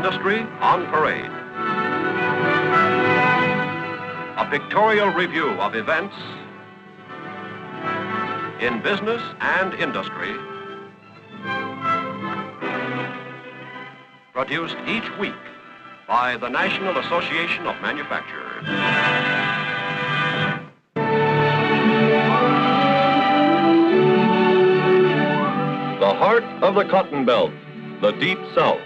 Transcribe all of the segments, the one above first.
Industry on Parade. A pictorial review of events in business and industry, produced each week by the National Association of Manufacturers. The heart of the Cotton Belt, the Deep South.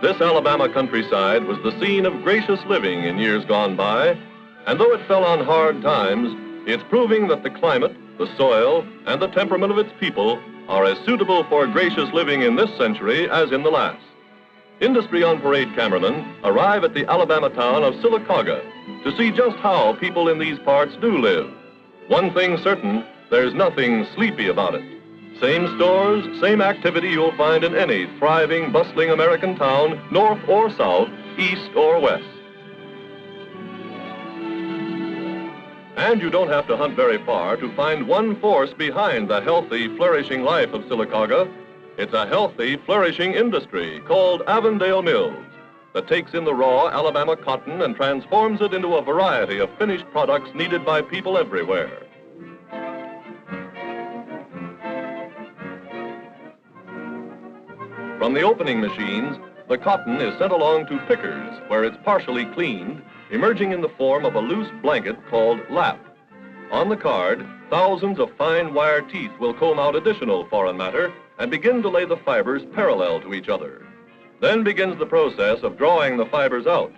This Alabama countryside was the scene of gracious living in years gone by, and though it fell on hard times, it's proving that the climate, the soil, and the temperament of its people are as suitable for gracious living in this century as in the last. Industry on Parade cameramen arrive at the Alabama town of Sylacauga to see just how people in these parts do live. One thing certain, there's nothing sleepy about it. Same stores, same activity you'll find in any thriving, bustling American town, north or south, east or west. And you don't have to hunt very far to find one force behind the healthy, flourishing life of Sylacauga. It's a healthy, flourishing industry called Avondale Mills that takes in the raw Alabama cotton and transforms it into a variety of finished products needed by people everywhere. From the opening machines, the cotton is sent along to pickers, where it's partially cleaned, emerging in the form of a loose blanket called lap. On the card, thousands of fine wire teeth will comb out additional foreign matter and begin to lay the fibers parallel to each other. Then begins the process of drawing the fibers out.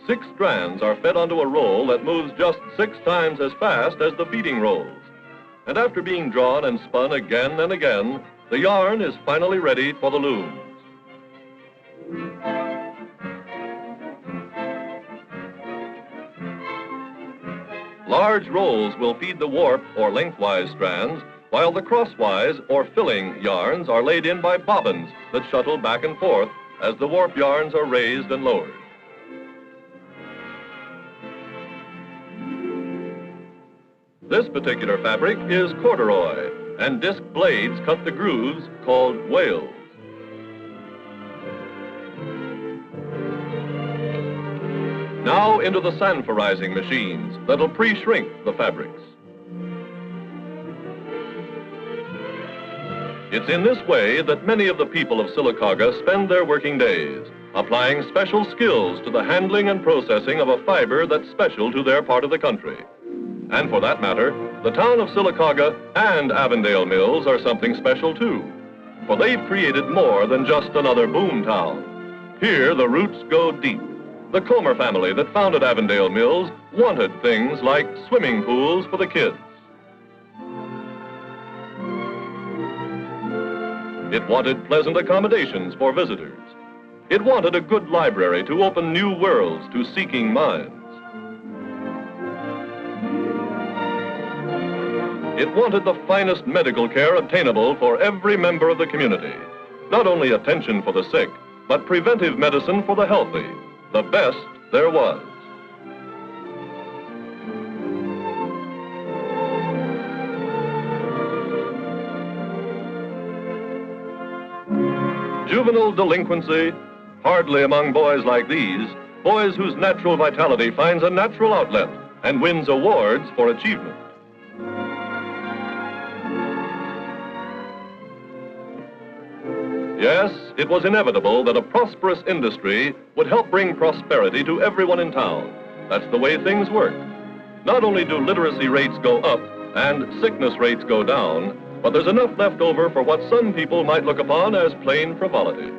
6 strands are fed onto a roll that moves just 6 times as fast as the feeding rolls. And after being drawn and spun again and again, the yarn is finally ready for the looms. Large rolls will feed the warp or lengthwise strands, while the crosswise or filling yarns are laid in by bobbins that shuttle back and forth as the warp yarns are raised and lowered. This particular fabric is corduroy, and disc blades cut the grooves called wales. Now into the sanforizing machines that'll pre-shrink the fabrics. It's in this way that many of the people of Sylacauga spend their working days, applying special skills to the handling and processing of a fiber that's special to their part of the country. And for that matter, the town of Sylacauga and Avondale Mills are something special too, for they've created more than just another boom town. Here the roots go deep. The Comer family that founded Avondale Mills wanted things like swimming pools for the kids. It wanted pleasant accommodations for visitors. It wanted a good library to open new worlds to seeking minds. It wanted the finest medical care obtainable for every member of the community. Not only attention for the sick, but preventive medicine for the healthy. The best there was. Juvenile delinquency? Hardly among boys like these, boys whose natural vitality finds a natural outlet and wins awards for achievement. Yes, it was inevitable that a prosperous industry would help bring prosperity to everyone in town. That's the way things work. Not only do literacy rates go up and sickness rates go down, but there's enough left over for what some people might look upon as plain frivolity.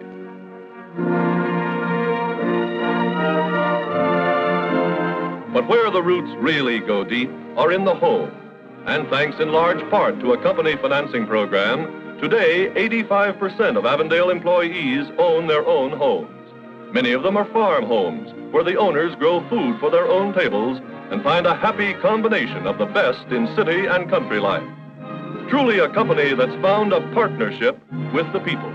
But where the roots really go deep are in the home. And thanks in large part to a company financing program, today, 85% of Avondale employees own their own homes. Many of them are farm homes, where the owners grow food for their own tables and find a happy combination of the best in city and country life. Truly a company that's found a partnership with the people.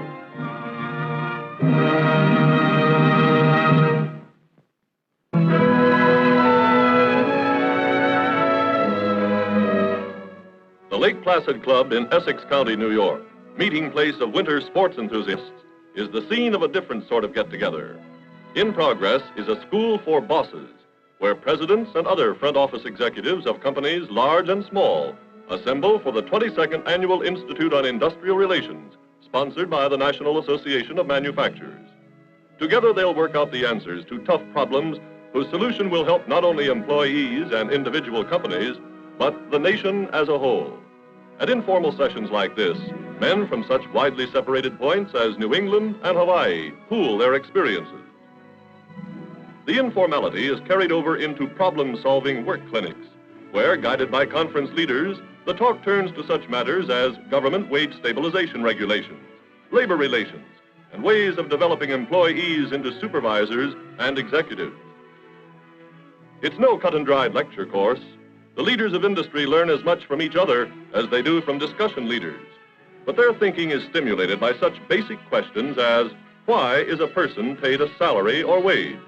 The Lake Placid Club in Essex County, New York, meeting place of winter sports enthusiasts, is the scene of a different sort of get-together. In progress is a school for bosses, where presidents and other front office executives of companies large and small assemble for the 22nd Annual Institute on Industrial Relations, sponsored by the National Association of Manufacturers. Together they'll work out the answers to tough problems whose solution will help not only employees and individual companies, but the nation as a whole. At informal sessions like this, men from such widely separated points as New England and Hawaii pool their experiences. The informality is carried over into problem-solving work clinics, where, guided by conference leaders, the talk turns to such matters as government wage stabilization regulations, labor relations, and ways of developing employees into supervisors and executives. It's no cut-and-dried lecture course. The leaders of industry learn as much from each other as they do from discussion leaders. But their thinking is stimulated by such basic questions as, why is a person paid a salary or wage?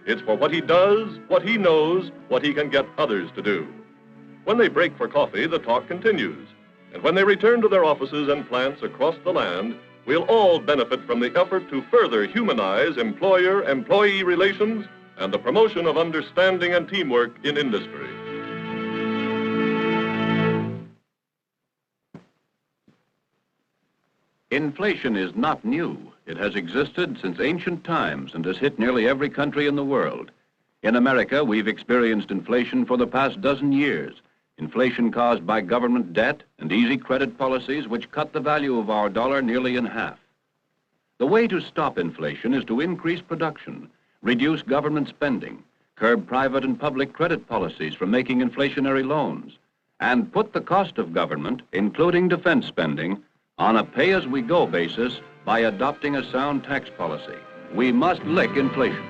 It's for what he does, what he knows, what he can get others to do. When they break for coffee, the talk continues. And when they return to their offices and plants across the land, we'll all benefit from the effort to further humanize employer-employee relations and the promotion of understanding and teamwork in industry. Inflation is not new. It has existed since ancient times and has hit nearly every country in the world. In America, we've experienced inflation for the past dozen years. Inflation caused by government debt and easy credit policies which cut the value of our dollar nearly in half. The way to stop inflation is to increase production, reduce government spending, curb private and public credit policies from making inflationary loans, and put the cost of government, including defense spending, on a pay-as-we-go basis by adopting a sound tax policy. We must lick inflation.